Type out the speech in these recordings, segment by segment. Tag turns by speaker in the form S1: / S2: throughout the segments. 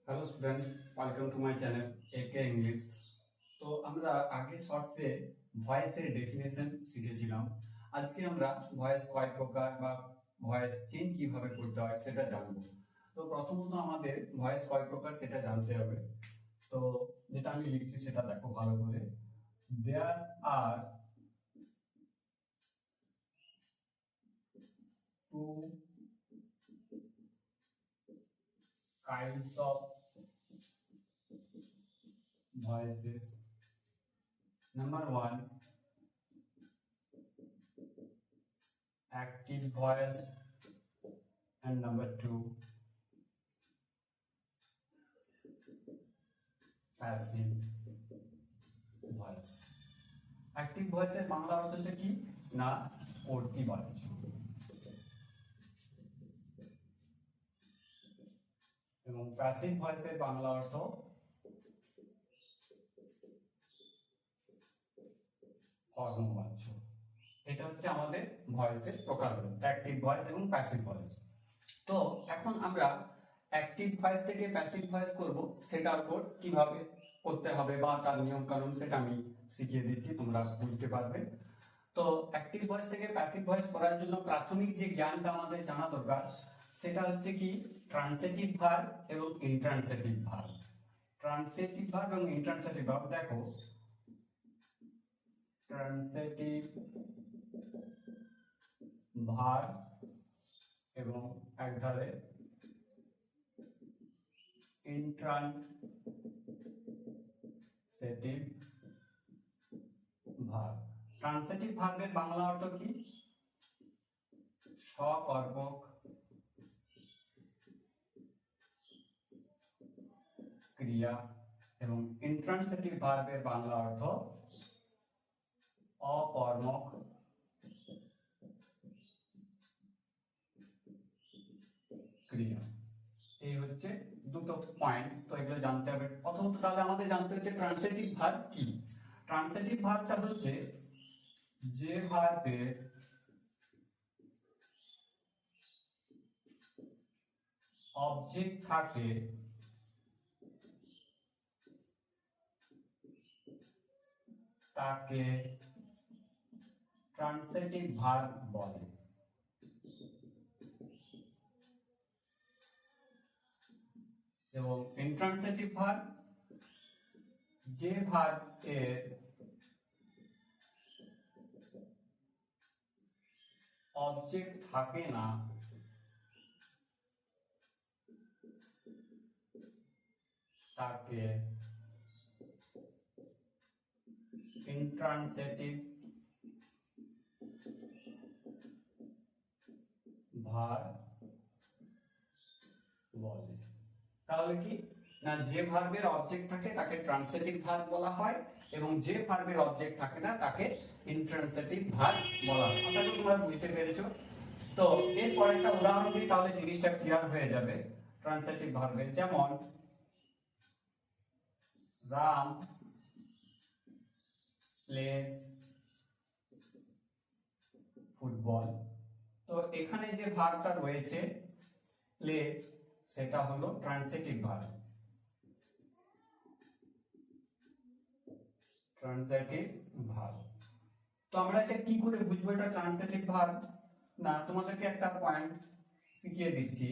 S1: Hello student, welcome to my channel একে English. তো আমরা আগে শর্টসে ভয়েসের ডেফিনেশন শিখেছিলাম। আজকে আমরা ভয়েস কয় প্রকার বা ভয়েস চেঞ্জ কিভাবে করতে হয় সেটা জানবো। তো প্রথমত আমাদের ভয়েস কয় প্রকার সেটা জানতে হবে। তো যেটা আমি লিখছি সেটা দেখো ভালো করে। There are two kinds of voices. Number one, active voice, and number two, passive voice. Active ভয়েসের বাংলা অর্থ হচ্ছে কি না করতি বাচ্য, এবং প্যাসিভ ভয়েসের বাংলা অর্থ কর্মবাচ্য। এটা হচ্ছে আমাদের ভয়েসের প্রকারভেদ, অ্যাক্টিভ ভয়েস এবং প্যাসিভ ভয়েস। তো এখন আমরা অ্যাক্টিভ ভয়েস থেকে প্যাসিভ ভয়েস করব, সেটার উপর কিভাবে করতে হবে বা তার নিয়ম কানুন সেটা আমি শিখিয়ে দিচ্ছি, তোমরা বুঝতে পারবে। তো অ্যাক্টিভ ভয়েস থেকে প্যাসিভ ভয়েস করার জন্য প্রাথমিক যে জ্ঞানটা আমাদের জানা দরকার সেটা হচ্ছে কি ট্রান্সিটিভ ভার্ব এবং ইন্ট্রান্সিটিভ ভার্ব। ট্রান্সিটিভ ভার্ব এবং ইন্ট্রান্সিটিভ ভার্ব দেখো, ট্রান্সিটিভ ভার্ব এবং একধারে ইন্ট্রান্সিটিভ ভার্ব। ট্রান্সিটিভ ভার্বের বাংলা অর্থ কি সকর্মক ক্রিয়া, এবং ইন্ট্রান্সিটিভ ভার্বের বাংলা অর্থ অকর্মক ক্রিয়া। এই হচ্ছে দুটো পয়েন্ট, তো এগুলো জানতে হবে। প্রথমত তাহলে আমাদের জানতে হচ্ছে ট্রান্সিটিভ ভার্ব কি। ট্রান্সিটিভ ভার্বটা হচ্ছে যে ভার্বের অবজেক্ট থাকে তাকে ট্রান্সিটিভ ভার্ব বলে, এবং ইন্ট্রান্সিটিভ ভার্ব যে ভার্বের অবজেক্ট থাকে না তাকে ইন্ট্রান্সিটিভ ভার্ব বলে। তাহলে কি না, যে ভার্বের অবজেক্ট থাকে তাকে ট্রান্সিটিভ ভার্ব বলা হয়, এবং যে ভার্বের অবজেক্ট থাকে না তাকে ইন্ট্রান্সিটিভ ভার্ব বলা হয়। আশা করি তোমরা বুঝতে পেরেছো। তো এরপর একটা উদাহরণ দিই, তাহলে জিনিসটা ক্লিয়ার হয়ে যাবে ট্রান্সিটিভ ভার্বের। যেমন রাম প্লেজ ফুটবল। তো এখানে যে ভার্বটা রয়েছে প্লেজ, সেটা হলো ট্রান্সিটিভ ভার্ব। Transitive verb. তো আমরা এটা কি করে বুঝবো এটা ট্রান্সিটিভ ভার্ব? না, তোমাদেরকে একটা পয়েন্ট শিখিয়ে দিচ্ছি,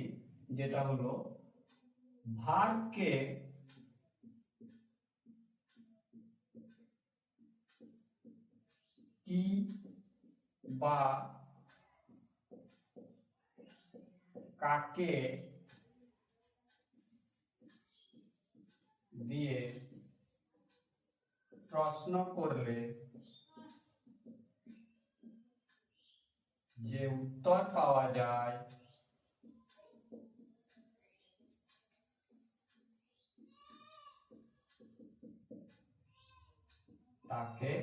S1: যেটা হলো ভার্বকে কি বা কাকে দিয়ে প্রশ্ন করলে যে উত্তর পাওয়া যায় তাকে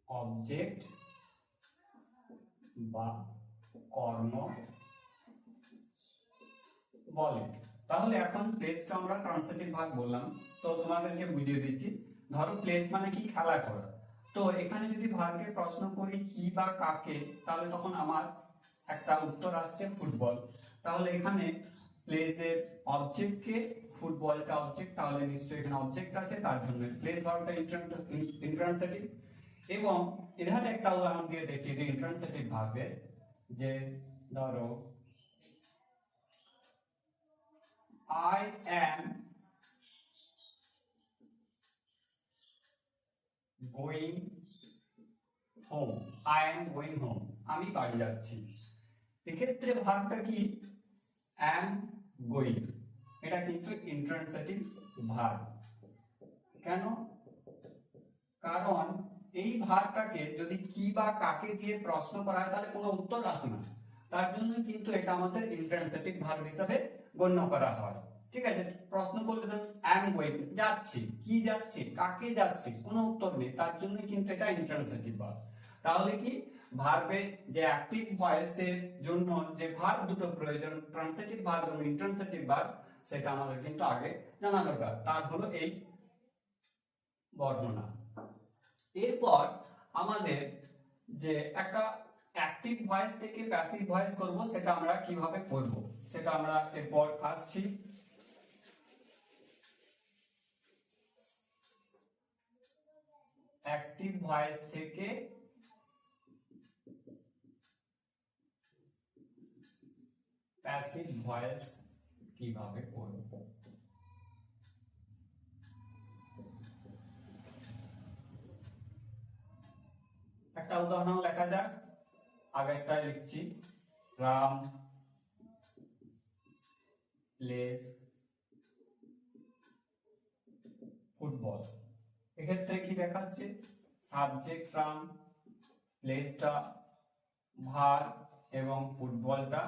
S1: অবজেক্ট বা কর্ম বলে। তাহলে এখন প্লেসটা আমরা ট্রান্সিটিভ ভার্ব বললাম, তো তোমাদেরকে বুঝিয়ে দিচ্ছি। ধরো প্লেস মানে কি খেলা করা। তো এখানে যদি ভার্বকে প্রশ্ন করি কি বা কাকে, তাহলে তখন আমার একটা উত্তর আসছে ফুটবল। তাহলে এখানে প্লেজের অবজেক্টকে, ফুটবলটা অবজেক্ট, তাহলে নিশ্চয়ই এখানে অবজেক্ট আছে, তার জন্য প্লেস ভার্বটা ইন্ট্রান্সিটিভ। এবং এখানে একটা উদাহরণ দিয়ে দেখি যে ইন্ট্রান্সিটিভ ভার্বের, যে ধরো I am going home, I am going home, আমি বাড়ি যাচ্ছি। এক্ষেত্রে ভার্বটা কি am going, এটা কিন্তু ইন্ট্রান্সিটিভ ভার্ব। কেন? কারণ এই ভার্বটাকে যদি কি বা কাকে দিয়ে প্রশ্ন করা হয় তাহলে কোনো উত্তর আসে না, তার জন্য কিন্তু এটা আমাদের ইন্ট্রান্সিটিভ ভার্ব হিসেবে গণ্য করা হয়। ঠিক আছে, প্রশ্ন করলে তো am going, যাচ্ছি, কি যাচ্ছি, কাকে যাচ্ছি, কোনো উত্তর নেই, তার জন্য কিন্তু এটা ইন্ট্রান্সিটিভ ভার্ব। তাহলে কি ভার্বে যে অ্যাক্টিভ ভয়েসের জন্য যে ভার্ব দুটো প্রয়োজন, ট্রান্সিটিভ ভার্ব এবং ইন্ট্রান্সিটিভ ভার্ব, সেটা আমাদের কিন্তু আগে জানা দরকার। তার হলো এই বর্ণনা। এরপর আমাদের যে একটা অ্যাক্টিভ ভয়েস থেকে প্যাসিভ ভয়েস করব, সেটা আমরা কিভাবে করব সেটা আমরা এরপর আসছি। অ্যাক্টিভ ভয়েস থেকে প্যাসিভ ভয়েস কিভাবে করব। একটা উদাহরণ লেখা যাক, আগেরটা লিখছি, রাম প্লেস ফুটবল। এক্ষেত্রে কি দেখাচ্ছে, সাবজেক্ট রাম, প্লেসটা ভার্ব এবং ফুটবলটা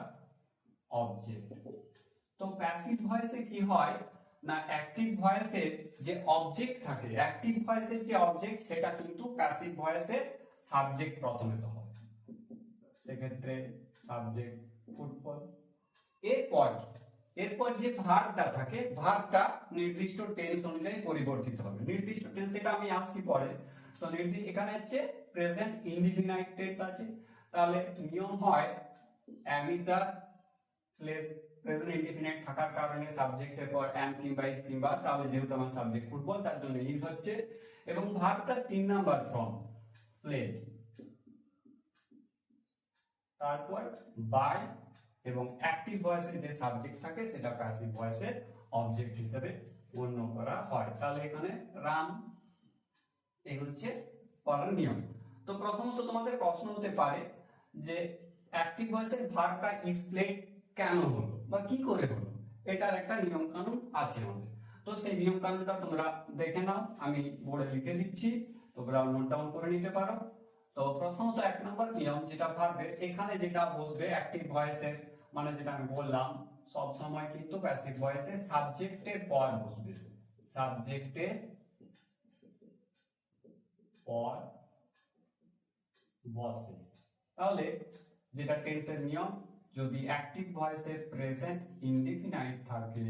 S1: অবজেক্ট। তো প্যাসিভ ভয়েসে কি হয় না, অ্যাক্টিভ ভয়েসের যে অবজেক্ট থাকে, অ্যাক্টিভ ভয়েসের যে অবজেক্ট সেটা কিন্তু প্যাসিভ ভয়েসের সাবজেক্ট প্রথমে তো হয়, সেক্ষেত্রে সাবজেক্ট ফুটবল। এরপর যে ভার্বটা থাকে, ভার্বটা নির্দিষ্ট টেন্স অনুযায়ী পরিবর্তিত হবে। নির্দিষ্ট টেন্স এটা আমি আসছি পরে। তো এখানে হচ্ছে প্রেজেন্ট ইনডিফিনাইট টেন্স আছে, তাহলে নিয়ম হয় am is a present indefinite থাকার কারণে সাবজেক্টের পর am কিংবা is কিংবা, তাহলে যেহেতু আমার সাবজেক্ট ফুটবল তার জন্য is হচ্ছে, এবং ভার্বটা 3 নাম্বার ফর্ম প্লে, তারপর বাই, এবং অ্যাক্টিভ ভয়েসের যে সাবজেক্ট থাকে সেটা প্যাসিভ ভয়েসের অবজেক্ট হিসেবে গণ্য করা হয়। তাহলে এখানে রাম, এই হচ্ছে পড়ার নিয়ম। তো প্রথমত তোমাদের প্রশ্ন হতে পারে যে অ্যাক্টিভ ভয়েসের ভার্বটা ইজ প্লেড কেন হলো বা কি করে হলো, এটার একটা নিয়ম কানুন আছে আমাদের। তো সেই নিয়ম কানুনটা তোমরা দেখে নাও, আমি বোর্ডে লিখে দিচ্ছি, তোমরা নোট ডাউন করে নিতে পারো। তো প্রথমত 1 নম্বর নিয়ম, যেটা ভার্বের এখানে যেটা বসবে অ্যাক্টিভ ভয়েসের, মানে যেটা আমি বললাম সব সময় কিন্তু প্যাসিভ ভয়েসে সাবজেক্টের পর বসবে, সাবজেক্টের পর বসে। তাহলে যেটা টেন্সের নিয়ম, যদি অ্যাক্টিভ ভয়েসের প্রেজেন্ট ইনডিফিনাইট থাকে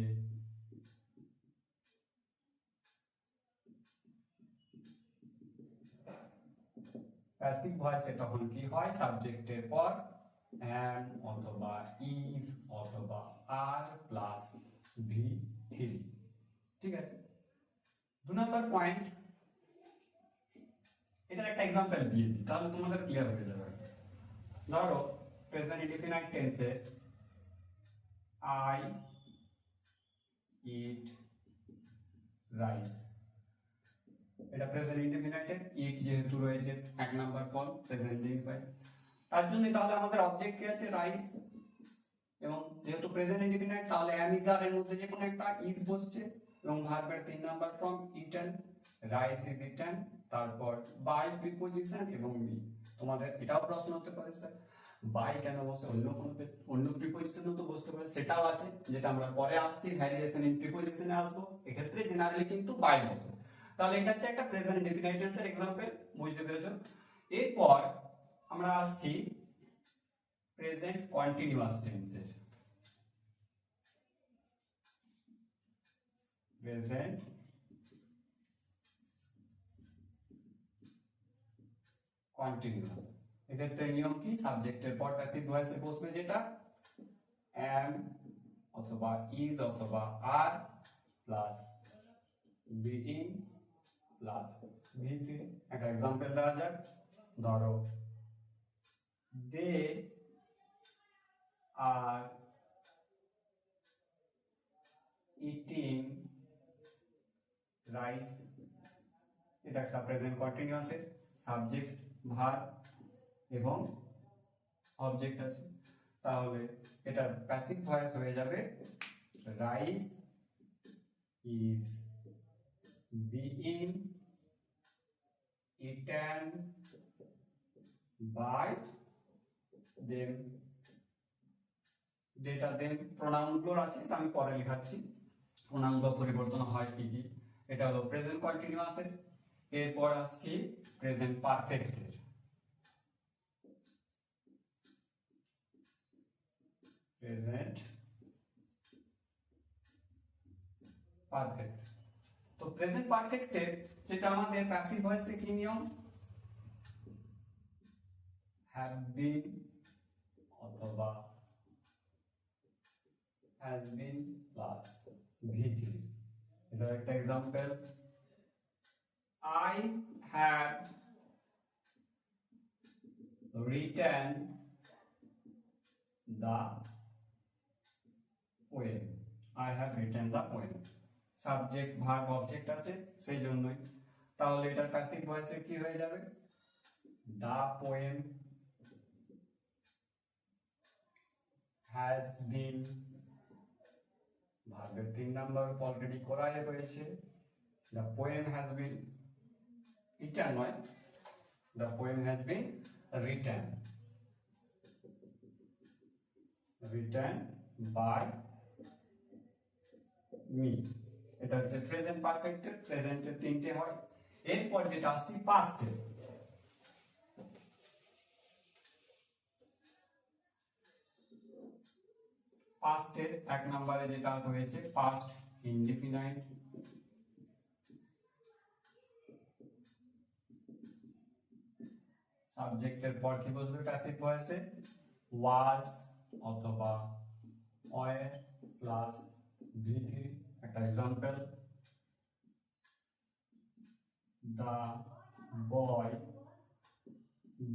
S1: প্যাসিভ ভয়েসে তখন কি হয়, সাবজেক্টের পর am অথবা is অথবা are প্লাস V3। ঠিক আছে, 2 নম্বর পয়েন্ট, এটার একটা এক্সাম্পল দিয়ে দিই তাহলে তোমাদের ক্লিয়ার হয়ে যাবে। ধরো প্রেজেন্ট ইনডিফিনাইট টেন্সে I eat rice, এটা প্রেজেন্ট ইনডিফিনাইটের ইট যেহেতু রয়েছে 1 নাম্বার ফর্ম প্রেজেন্ট ইনডিফিনাইট, তার জন্য তাহলে আমাদের অবজেক্ট কি আছে, রাইস, এবং যেহেতু প্রেজেন্ট ইনডিফিনাইট তাহলে am is are এর মধ্যে যে কোনো একটা is বসছে, এবং ভার্বের 3 number form eaten, rice is eaten, তারপর বাই প্রিপোজিশন এবং মি। তোমাদের এটাও প্রশ্ন হতে পারে স্যার বাই কেন বসে, অন্য প্রিপোজিশনও তো বসতে পারে, সেটাও আছে, যেটা আমরা পরে আসছি ভ্যারিয়েশন ইন প্রিপোজিশনে আসবো। এক্ষেত্রে জেনারেলি কিন্তু বাই বসে। তাহলে এটা হচ্ছে একটা প্রেজেন্ট ইনডিফিনাইট টেন্সের एग्जांपल, বুঝতে পেরেছো। এরপর আমরা আসছি প্রেজেন্ট কন্টিনিউয়াস টেন্সের। প্রেজেন্ট কন্টিনিউয়াস, এক্ষেত্রে নিয়ম কি, সাবজেক্টের পর প্যাসিভ ভয়েসে বসবে যেটা am অথবা ইজ অথবা আর প্লাস বিইং প্লাস ভি3। একটা এক্সাম্পল দেওয়া যাক, ধরো দে আর ইটিং রাইস। এটা একটা প্রেজেন্ট কন্টিনিউয়াসের সাবজেক্ট, ভার্ব এবং অবজেক্ট আছে, তাহলে এটা প্যাসিভ ভয়েস হয়ে যাবে rice is being eaten by them। যেটা দেন প্রোনাউনগুলো আছে এটা আমি পরে লেখাচ্ছি, প্রোনাউনগুলো পরিবর্তন হয় কি কি। এটা হলো প্রেজেন্ট কন্টিনিউয়াসের। এরপর আসছি প্রেজেন্ট পারফেক্টের। Present perfect. তো প্রেজেন্ট পারফেক্টের যেটা আমাদের প্যাসিভ ভয়েসে কি নিয়ম, হ্যাভ বিন অথবা হ্যাজ বিন প্লাস ভি3। এটার একটা example, I have written the poem. I have written the poem, subject verb object আছে সেই জন্যই। তাহলে এটা প্যাসিভ ভয়েসে কি হয়ে যাবে, দ্য পোয়েম হ্যাজ বিন, ভার্বের 3 নাম্বার অলরেডি করাই হয়েছে, the poem has been eaten নয়, the poem has been written, written by me. এটা হচ্ছে প্রেজেন্ট পারফেক্টের, প্রেজেন্টের 3টে হয়। এরপর যেটা আসছে পাস্টের। পাস্টের 1 নম্বরে যেটা হয়েছে পাস্ট ইনডিফিনাইট। সাবজেক্টের পর কি বসবে প্যাসিভ ভয়েসে, ওয়াজ অথবা ওয়ার প্লাস ভি3। একটা example, the boy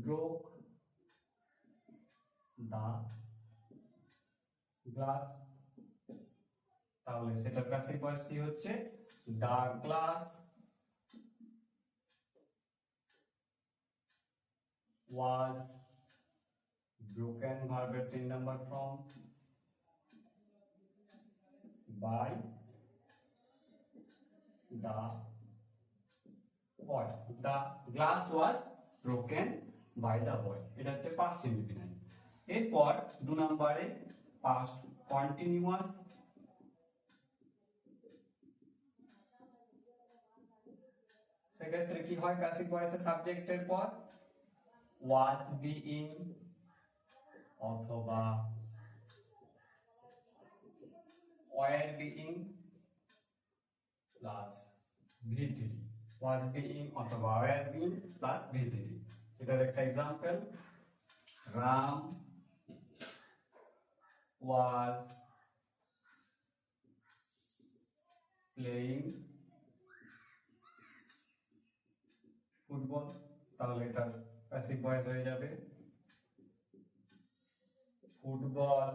S1: broke the glass। তাহলে সেটা প্যাসিভ ভয়েস কি হচ্ছে, the glass was broken, ভার্বের 3 number form, by the boy। The glass was broken by the boy। এটা হচ্ছে পাস্ট ইনডিফিনাইট। এরপর 2 নম্বরে পাস্ট কন্টিনিউয়াস। সেক্ষেত্রে কি হয়, প্যাসিভ ভয়েসে সাবজেক্টের পর was being অথবা were being প্লাস ভি3। was being অথবা were being প্লাস ভি3। এটার একটা example, Ram was playing football. তাহলে এটা প্যাসিভ ভয়েস হয়ে যাবে, football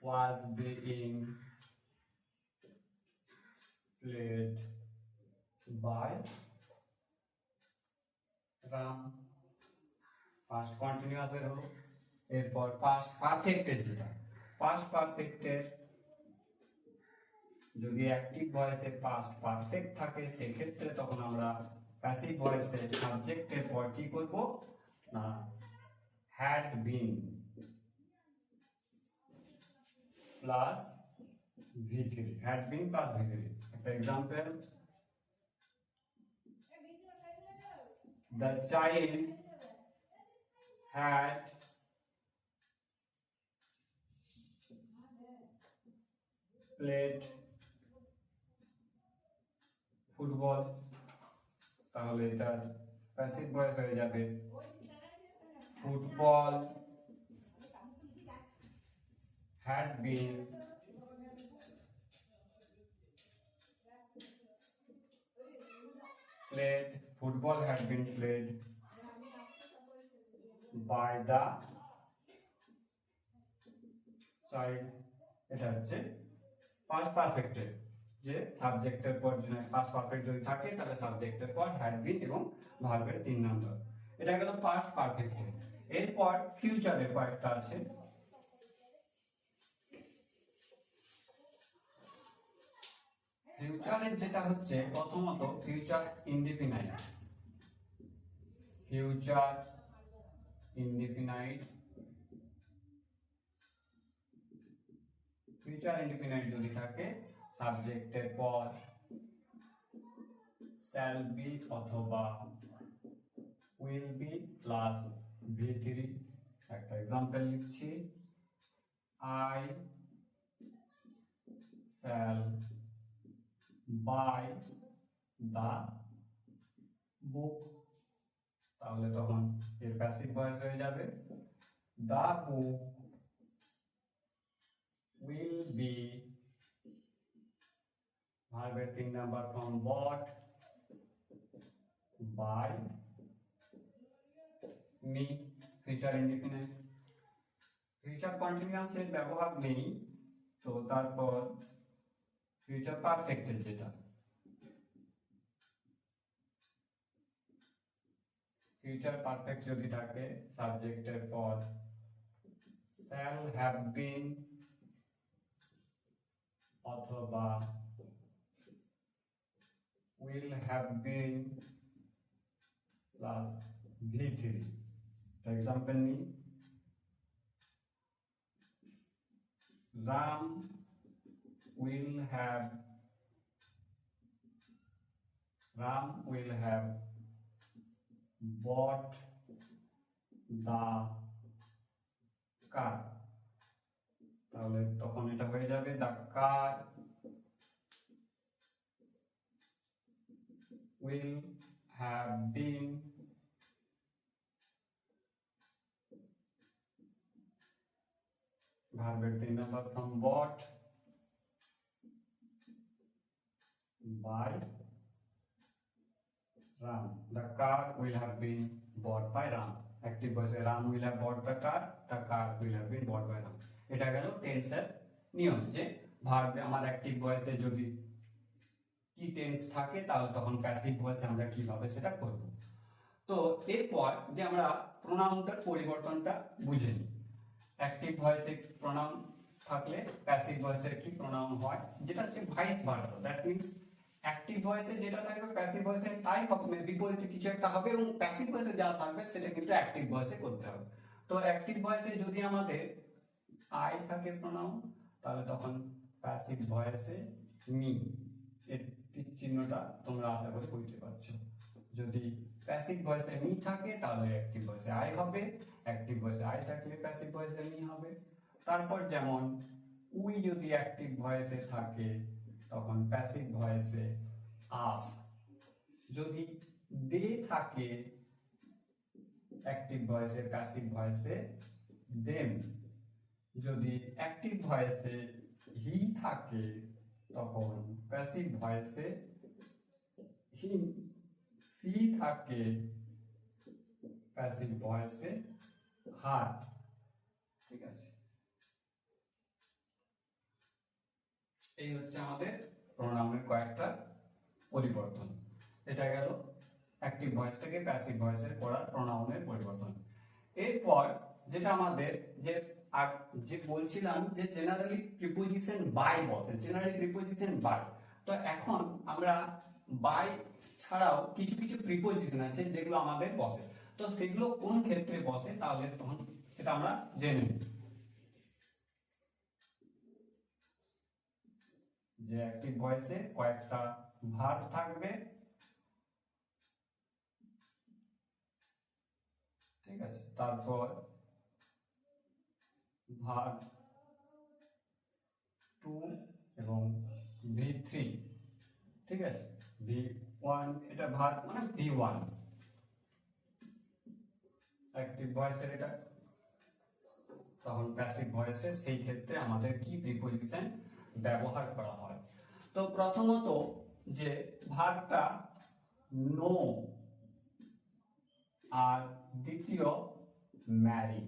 S1: was being played by Ram. Past continuous এর হলো। এরপর পাস্ট পারফেক্টের যেটা, পাস্ট পারফেক্টের যদি অ্যাক্টিভ ভয়েসে পাস্ট পারফেক্ট থাকে সেক্ষেত্রে তখন আমরা প্যাসিভ ভয়েসে সাবজেক্টের পর কি করব না, had been plus V, had been plus ভি3। একটা example, the child had played football. তাহলে এটা প্যাসিভ ভয়েস হয়ে যাবে, football had been played, football had been played by the child. এটা হচ্ছে পাস্ট পারফেক্টের যে সাবজেক্টের পর পাস্ট পারফেক্ট যদি থাকে তাহলে সাবজেক্টের পর হ্যাড বিন এবং ভার্বের 3 নাম্বার। এটা গেল পাস্ট পারফেক্টের। এরপর ফিউচারের কয়েকটা আছে। ফিউচারের যেটা হচ্ছে প্রথমত future indefinite. Future indefinite, future indefinite যদি থাকে সাবজেক্টের পর শ্যাল বি অথবা উইল বি প্লাস V3। একটা এক্সাম্পল লিখছি, আই শ্যাল বাই দা বুক, তাহলে তখন এর প্যাসিভ ভয়েস হয়ে যাবে দা বুক will be ভার্বের 3 number form bought by me। Future indefinite. Future continuous এর ব্যবহার নেই, তো তারপর ফিউচার পারফেক্টের যেটা ফিউচার পারফেক্ট যদি থাকে সাবজেক্টের পর shall have been অথবা will have been plus V3। Example নি, Ram will have bought the car, তাহলে তখন এটা হয়ে যাবে the car will have been ভার্বের 3 number form bought by Ram। The car will have been bought by Ram। Active ভয়েসে Ram will have bought the car will have been bought by Ram। এটা গেল টেন্সের নিয়ম, যে ভার্বে আমার active ভয়েসে যদি কি টেন্স থাকে তাহলে তখন প্যাসিভ ভয়েসে আমরা কিভাবে সেটা করব। তো এরপর যে আমরা প্রোনাউনটার পরিবর্তনটা বুঝে নিই। অ্যাক্টিভ ভয়েসে প্রোনাউন থাকলে প্যাসিভ ভয়েসের কি প্রোনাউন হয়, যেটা হচ্ছে vice versa. That means active ভয়েসে যেটা থাকবে প্যাসিভ ভয়েসে তাই হবে, বিপরীতে কিছু একটা হবে, এবং প্যাসিভ ভয়েসে যা থাকবে সেটা কিন্তু অ্যাক্টিভ ভয়েসে করতে হবে। তো অ্যাক্টিভ ভয়েসে যদি আমাদের আই থাকে প্রোনাউন, তাহলে তখন প্যাসিভ ভয়েসে মি, এর চিহ্নটা তোমরা আশা করে বুঝতে পারছো। যদি প্যাসিভ ভয়েসে মি থাকে তাহলে অ্যাক্টিভ ভয়েসে আই হবে, অ্যাক্টিভ ভয়েসে আই থাকলে প্যাসিভ ভয়েসে মি হবে। তারপর যেমন উই যদি অ্যাক্টিভ ভয়েসে থাকে তখন প্যাসিভ ভয়েসে আস, যদি দে থাকে অ্যাক্টিভ ভয়েসে প্যাসিভ ভয়েসে দেম, যদি অ্যাক্টিভ ভয়েসে হি থাকে তখন প্যাসিভ ভয়েসে হিম, সি থাকে প্যাসিভ ভয়েসে হার। ঠিক আছে, এই হচ্ছে আমাদের প্রোনাউনের কয়েকটা পরিবর্তন। এটা গেল অ্যাক্টিভ ভয়েস থেকে প্যাসিভ ভয়েসে করা প্রোনাউনের পরিবর্তন। এরপর যেটা আমাদের যে বলছিলাম যে জেনারেলি প্রিপোজিশন বাই বসে, জেনারেলি প্রিপোজিশন বাই। তো এখন আমরা বাই ছাড়াও কিছু কিছু প্রিপোজিশন আছে যেগুলো আমাদের বসে, তো সেগুলো কোন ক্ষেত্রে বসে তাহলে তখন সেটা আমরা জেনে নিই। যে অ্যাক্টিভ ভয়েসে কয়েকটা ভার্ব থাকবে, ঠিক আছে, তারপর ভার্ব 2 এবং V3, ঠিক আছে। V1 এটা ভার্ব মানে V1 অ্যাক্টিভ ভয়েসের এটা তখন প্যাসিভ ভয়েসে সেই ক্ষেত্রে আমাদের কি প্রিপোজিশন ব্যবহার করা হয়। তো প্রথমত যে ভার্বটা নো আর দ্বিতীয় ম্যারি,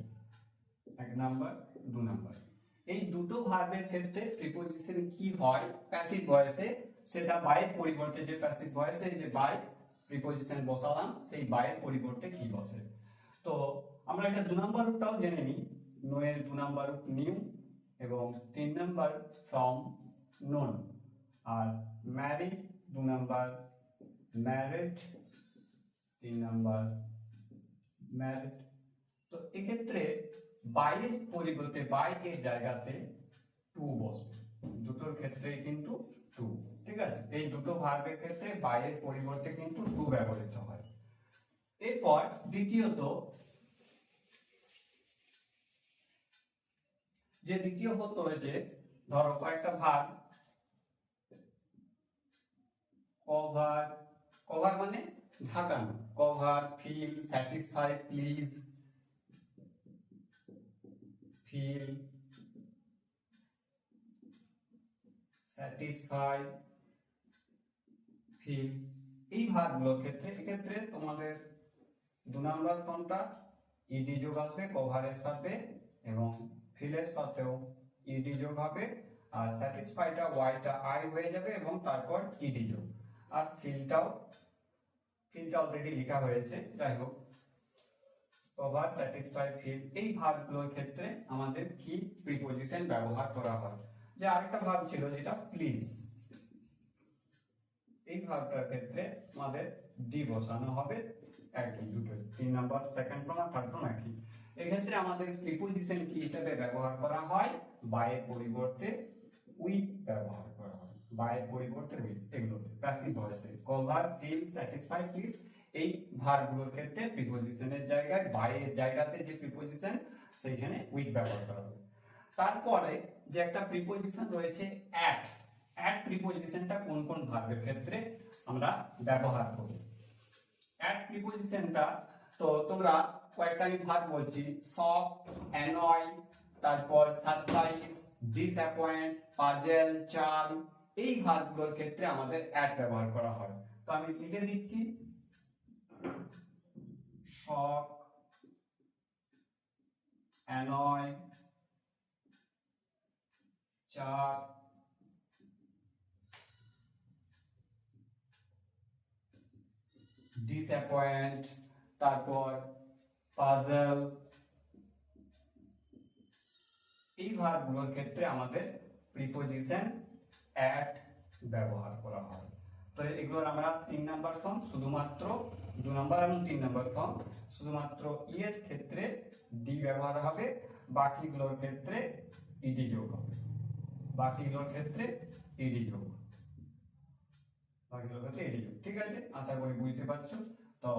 S1: 1 নাম্বার 2 নাম্বার, এই দুটো ভার্বের ক্ষেত্রে প্রিপোজিশন কি হয় প্যাসিভ ভয়েসে, সেটা বাইয়ের পরিবর্তে যে প্যাসিভ ভয়েসে যে বাই প্রিপোজিশন বসালাম সেই বাইয়ের পরিবর্তে কি বসে। তো আমরা এটা 2 নাম্বার রূপটাও জেনে নিই। নো এর 2 নাম্বার রূপ নিউ এবং 3 নাম্বার ফ্রম নোন, আর marry 2 number married, 3 number married. তো এক্ষেত্রে বাইয়ের পরিবর্তে বাই এর জায়গাতে টু বসবে, দুটোর ক্ষেত্রে কিন্তু টু। ঠিক আছে, এই দুটো ভার্বের ক্ষেত্রে বাইয়ের পরিবর্তে কিন্তু টু ব্যবহৃত হয়। এরপর দ্বিতীয়ত যে দ্বিতীয় হতো যে ধরো কয়েকটা ভার্ব, কভার, কভার মানে ঢাকানো, cover, fill, satisfy, please, fill, satisfy, fill, এই ভার্বগুলোর ক্ষেত্রে এক্ষেত্রে তোমাদের 2 নাম্বার ফর্মটা ইডি যোগ আসবে কভারের সাথে এবং ফিলের সাথেও ইডি যোগ হবে, আর স্যাটিসফাইটা ওয়াইটা আই হয়ে যাবে এবং তারপর ইডি যোগ, আর ফিলটা অলরেডি লেখা হয়েছে। যাই হোক, কভার, স্যাটিসফাই, ফিল এই ভার্বগুলোর ক্ষেত্রে আমাদের কি প্রিপোজিশন ব্যবহার করা হয়। যে আরেকটা ভার্ব ছিল যেটা প্লিজ, এই ভার্বটার ক্ষেত্রে আমাদের ডি বসানো হবে, একই দুটো 3 নাম্বার সেকেন্ড ফর্ম আর থার্ড ফর্ম একই। এক্ষেত্রে আমাদের প্রিপোজিশন কি হিসেবে ব্যবহার করা হয়, বাইয়ের পরিবর্তে উইথ ব্যবহার করা হয়, বাইয়ের পরিবর্তে উইথ। এগুলোতে প্যাসিভ ভয়েসে কভার, ফিল, স্যাটিসফাই, প্লিজ এই ভার্বগুলোর ক্ষেত্রে প্রিপোজিশনের জায়গায় বাইয়ের জায়গাতে যে প্রিপোজিশন সেইখানে উইথ ব্যবহার করা হবে। তারপরে যে একটা প্রিপোজিশন রয়েছে অ্যাট, অ্যাট প্রিপোজিশনটা কোন কোন ভার্বের ক্ষেত্রে আমরা ব্যবহার করব। অ্যাট প্রিপোজিশনটা তো তোমরা কয়েকটা আমি ভার্ব বলছি, শক, অ্যানয়, তারপর সারপ্রাইজ, ডিসঅ্যাপয়েন্ট, পাজল, চার্ম, এই ভার্বগুলোর ক্ষেত্রে আমাদের অ্যাট ব্যবহার করা হয়। তো আমি লিখে দিচ্ছি, শক, অ্যানয়, চার্ম, ডিসঅ্যাপয়েন্ট, তারপর পাজল, এই ভার্বগুলোর ক্ষেত্রে আমাদের প্রিপোজিশন অ্যাট ব্যবহার করা হয়। তো এগুলোর আমরা 3 নাম্বার ফর্ম, শুধুমাত্র 2 নাম্বার এবং 3 নাম্বার ফর্ম শুধুমাত্র ই এর ক্ষেত্রে ডি ব্যবহার হবে, বাকিগুলোর ক্ষেত্রে ইডি যোগ হবে, বাকিগুলোর ক্ষেত্রে ইডি যোগ, বাকিগুলোর ক্ষেত্রে ইডি যোগ। ঠিক আছে, আশা করি বুঝতে পারছো। তো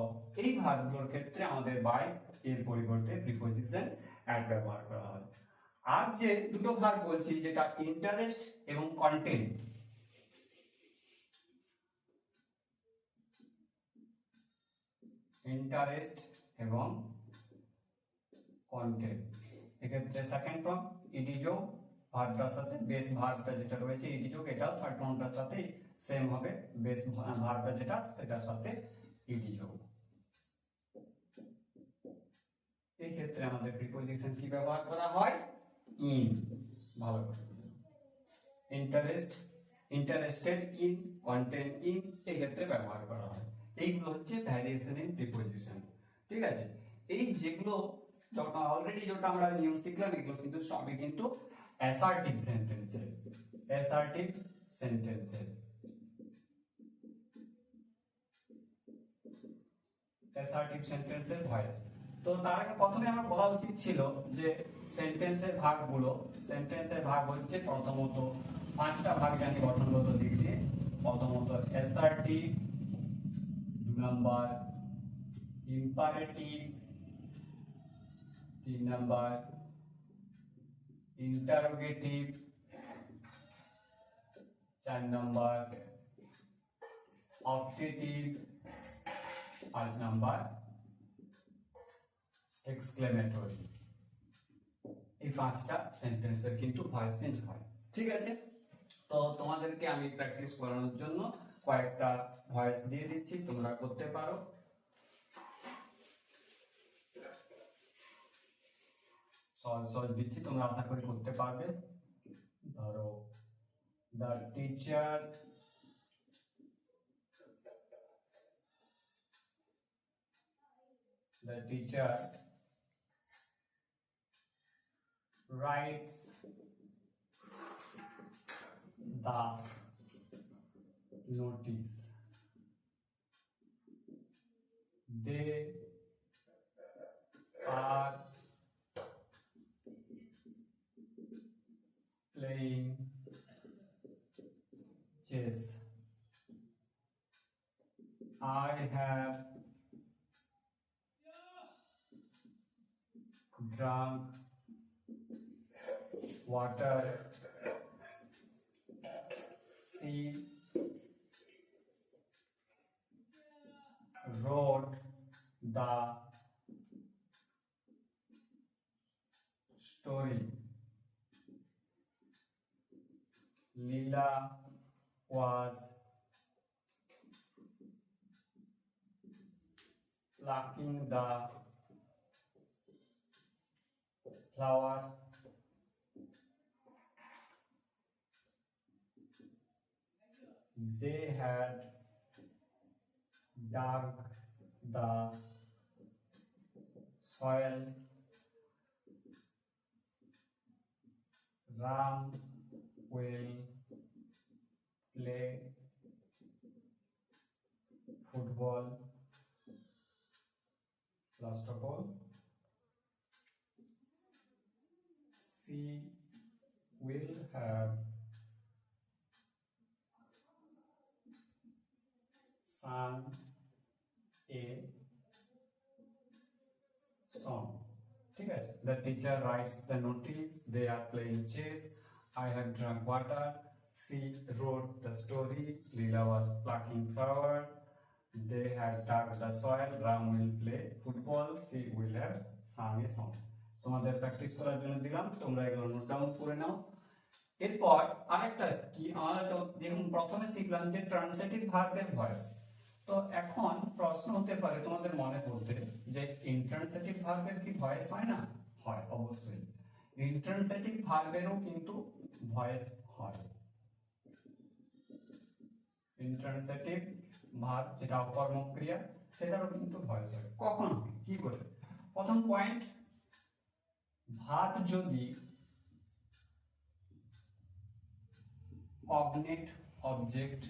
S1: এই ভার্বগুলোর ক্ষেত্রে আমাদের বাই এর পরিবর্তে প্রিপোজিশন অ্যাট ব্যবহার করা হয়। আর যে দুটো ভার্ব বলছি যেটা ইন্টারেস্ট এবং কন্টেন্ট, ইন্টারেস্ট এবং কন্টেন্ট, এক্ষেত্রে সেকেন্ড ফর্ম ইডি যোগ, ভার্বটার সাথে বেস ভার্বটা যেটা রয়েছে ইডি যোগ, এটা থার্ড ফর্মটার সাথে সেম হবে, বেস ভার্বটা যেটা সেটার সাথে ইডি যোগ। এই ক্ষেত্রে আমাদের প্রিপোজিশন কি ব্যবহার করা হয়, ইন, ভালো করে interest, interested in, contained in, এই ক্ষেত্রে ব্যবহার করা হয়। এইগুলো হচ্ছে ভ্যারিয়েশন ইন প্রিপোজিশন। ঠিক আছে, এই যেগুলো অলরেডি যেটা আমরা নিয়ম শিখলাম এগুলো কিন্তু সবই কিন্তু অ্যাসার্টিভ সেন্টেন্সের, অ্যাসার্টিভ সেন্টেন্সের, অ্যাসার্টিভ সেন্টেন্সের ভয়েস। তো তার আগে প্রথমে আমার বলা উচিত ছিল যে সেন্টেন্সের ভাগগুলো, সেন্টেন্সের ভাগ হচ্ছে প্রথমত 5টা ভাগ জানি গঠনগত দিক দিয়ে। প্রথমত assertive, 2 number imperative, 3 number interrogative, 4 number optative, 5 number exclamatory. এই 5টা সেন্টেন্সের কিন্তু ভয়েস চেঞ্জ হয়। ঠিক আছে, তো তোমাদেরকে আমি প্র্যাকটিস করানোর জন্য কয়েকটা ভয়েস দিয়ে দিচ্ছি, তোমরা করতে পারো। সহজ সহজ দিচ্ছি, তোমরা আশা করি করতে পারবে। ধরো, the teacher writes the notice. They are playing chess. I have drunk water. She wrote the story. Leela was plucking the flower. They had dug the soil. Ram will play football. Last of all, she will have sung a song. ঠিক আছে, the teacher writes the notice. They are playing chess. I have drunk water. She wrote the story. Leela was plucking flower. They had dug the soil. Ram will play football. She will have sung a song. তোমাদের practice করার জন্য দিলাম, তোমরা এগুলো note down করে নাও। এরপর আরেকটা কি, আমরা তো যেমন প্রথমে শিখলাম যে ট্রান্সিটিভ ভার্বের ভয়েস। তো এখন প্রশ্ন হতে পারে তোমাদের মনে পড়তে যে ইন্ট্রান্সিটিভ ভার্বের কি ভয়েস হয় না? হয়, অবশ্যই। ইন্ট্রান্সিটিভ ভার্বেরও কিন্তু ভয়েস হয়। ইন্ট্রান্সিটিভ ভার্ব যেটা অকর্মক ক্রিয়া, সেটারও কিন্তু ভয়েস হয়। কখন হয়, কি করে? প্রথম পয়েন্ট, ভার্ব যদি কগনেট অবজেক্ট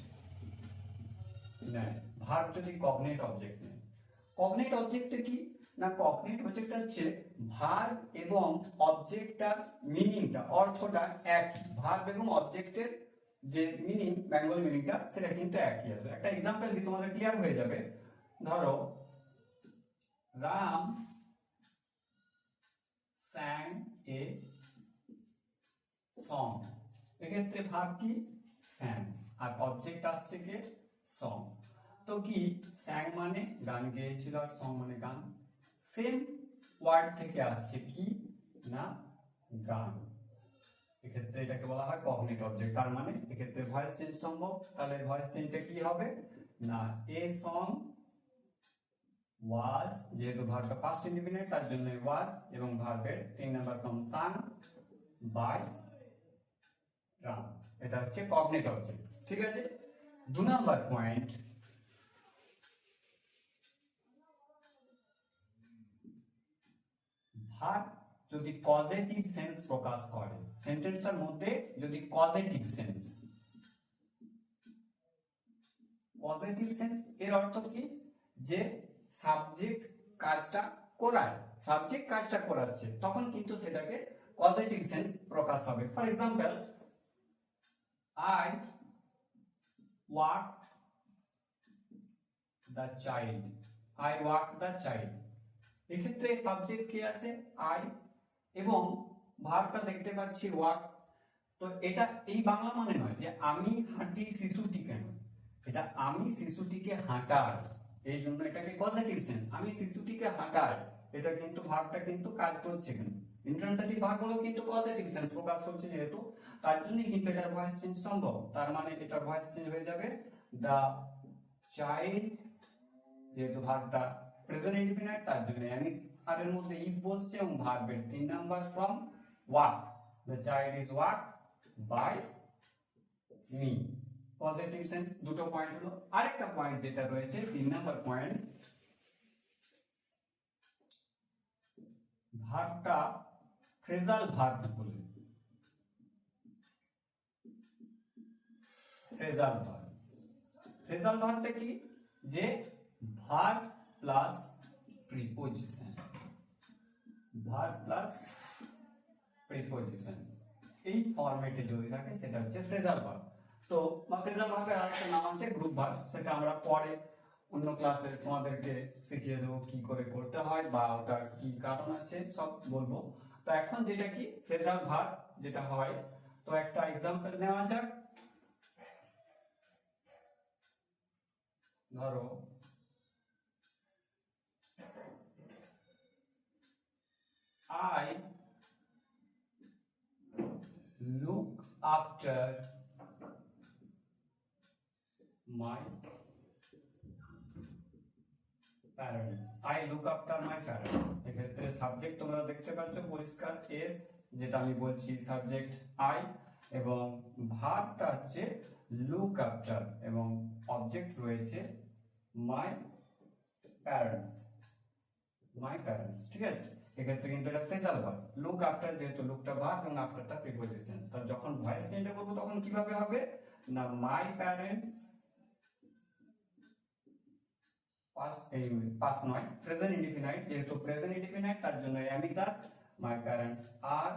S1: নেয়, ভার্ব যদি কগনেট অবজেক্ট নেয়। কগনেট অবজেক্টে কি না, কগনেট অবজেক্টটা হচ্ছে ভার্ব এবং অবজেক্টটার মিনিংটা, অর্থটা একই। ভার্ব এবং অবজেক্টের যে মিনিং, বেঙ্গল মিনিংটা, সেটা কিন্তু একই আসবে। একটা এক্সাম্পল দিই, তোমাদের ক্লিয়ার হয়ে যাবে। ধরো, রাম sang a song. এক্ষেত্রে ভার্ব কি? sang, আর অবজেক্ট আসছে কে? song। তো কি, sang মানে গান গেয়েছিল, আর song মানে গান। সেম ওয়ার্ড থেকে আসছে কি না, গান। এক্ষেত্রে এটাকে বলা হয় কগনেট অবজেক্ট। তার মানে এক্ষেত্রে ভয়েস চেঞ্জ সম্ভব। তাহলে ভয়েস চেঞ্জটা কি হবে না, এ সং ওয়াজ, যেহেতু ভার্বটা পাস্ট ইনডিফিনিট তার জন্য ওয়াজ, এবং ভার্বের 3 number form sung by Ram. এটা হচ্ছে কগনেট অবজেক্ট। ঠিক আছে, 2 নাম্বার পয়েন্ট, ভার্ব যদি পজিটিভ সেন্স প্রকাশ করে, সেন্টেন্সটার মধ্যে যদি পজিটিভ সেন্স, পজিটিভ সেন্স এর অর্থ কি, যে সাবজেক্ট কাজটা করায়, সাবজেক্ট কাজটা করাচ্ছে, তখন কিন্তু সেটাকে পজিটিভ সেন্স প্রকাশ হবে। For example, I walk the child. I walk the child, এক্ষেত্রে সাবজেক্ট কি আছে? আই, এবং ভার্বটা দেখতে পাচ্ছি ওয়াক। তো এটা এই বাংলা মানে নয় যে আমি হাঁটি শিশুটিকে, নয়, এটা আমি শিশুটিকে হাঁটাই, এই জন্য এটাকে পজিটিভ সেন্স। আমি শিশুটিকে হাঁটাই, এটা কিন্তু ভার্বটা কিন্তু কাজ করছে ইন্ট্রান্সিটিভ ভার্বগুলো কিন্তু পজিটিভ সেন্স প্রকাশ করছে যেহেতু, তার জন্য কিন্তু এটার ভয়েস চেঞ্জ সম্ভব। তার মানে এটার ভয়েস চেঞ্জ হয়ে যাবে দা চাইল্ড, যেহেতু ভার্বটা প্রেজেন্ট ইনডিফিনাইট তার জন্য এনিস আর এর মধ্যে ইজ বসছে এবং ভার্বের 3 number form walk, the child is walk by me, positive sense. দুটো পয়েন্ট হলো। আরেকটা পয়েন্ট যেটা রয়েছে 3 নাম্বার পয়েন্ট, ভার্বটা ফ্রেজাল ভার্ব বলে। ফ্রেজাল ভার্ব, ফ্রেজাল ভার্বটা কি, যে verb plus preposition, verb plus preposition এই ফরম্যাটে যদি থাকে সেটা হচ্ছে ফ্রেজাল ভার্ব। তো ফ্রেজাল ভার্বের আরেকটা নাম আছে গ্রুপ ভার্ব, সেটা আমরা পরে অন্য ক্লাসে তোমাদেরকে শিখিয়ে দেবো কি করে করতে হয় বা ওটা কি কারণ আছে সব বলবো। তো এখন যেটা কি ফ্রেজাল ভার্ব যেটা হয়, তো একটা এক্সাম্পল নেওয়া যাক। ধরো I look after my parents. I look after my parents. এক্ষেত্রে সাবজেক্ট তোমরা দেখতে পাচ্ছ পরিষ্কার এস, যেটা আমি বলছি সাবজেক্ট আই, এবং ভার্বটা হচ্ছে লুক আফটার এবং অবজেক্ট রয়েছে মাই প্যারেন্টস, মাই প্যারেন্টস। ঠিক আছে, এক্ষেত্রে কিন্তু এটা ফ্রেজাল ভার্ব। লুক আফটার, যেহেতু লুকটা ভার্ব এবং আফটারটা প্রিপোজিশন, তার যখন ভয়েস চেঞ্জ করব তখন কিভাবে হবে না, মাই প্যারেন্টস, পাস্ট নয় প্রেজেন্ট ইনডিফিনাইট, যেহেতু প্রেজেন্ট ইনডিফিনাইট তার জন্য am is are, my parents are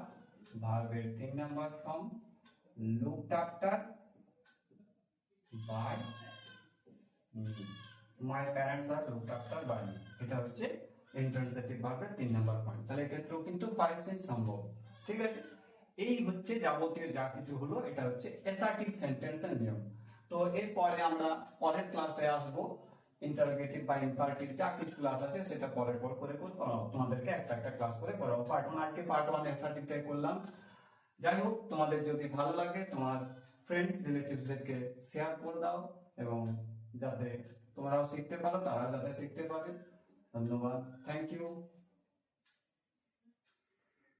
S1: ভার্বের 3 number form looked after by me, my parents are looked after by me, এটা হচ্ছে ইন্ট্রান্সিটিভ ভার্বের 3 নাম্বার পয়েন্ট। তাহলে এক্ষেত্রেও কিন্তু ভয়েস চেঞ্জ সম্ভব। ঠিক আছে, এই হচ্ছে যাবতীয় যা কিছু হলো, এটা হচ্ছে অ্যাসার্টিভ সেন্টেন্সের নিয়ম। তো এরপরে আমরা পরের ক্লাসে আসবো ইন্টারোগেটিভ বা ইম্পারেটিভ যা কিছু ক্লাস আছে সেটা পরের পর করে করাবো তোমাদেরকে, একটা একটা ক্লাস করে করাবো। পার্ট 1 আজকে পার্ট 1 অ্যাসার্টিভটাই করলাম। যাই হোক, তোমাদের যদি ভালো লাগে তোমার ফ্রেন্ডস রিলেটিভসদেরকে শেয়ার করে দাও, এবং যাতে তোমরাও শিখতে পারো তারা যাতে শিখতে পারে। ধন্যবাদ, থ্যাংক ইউ।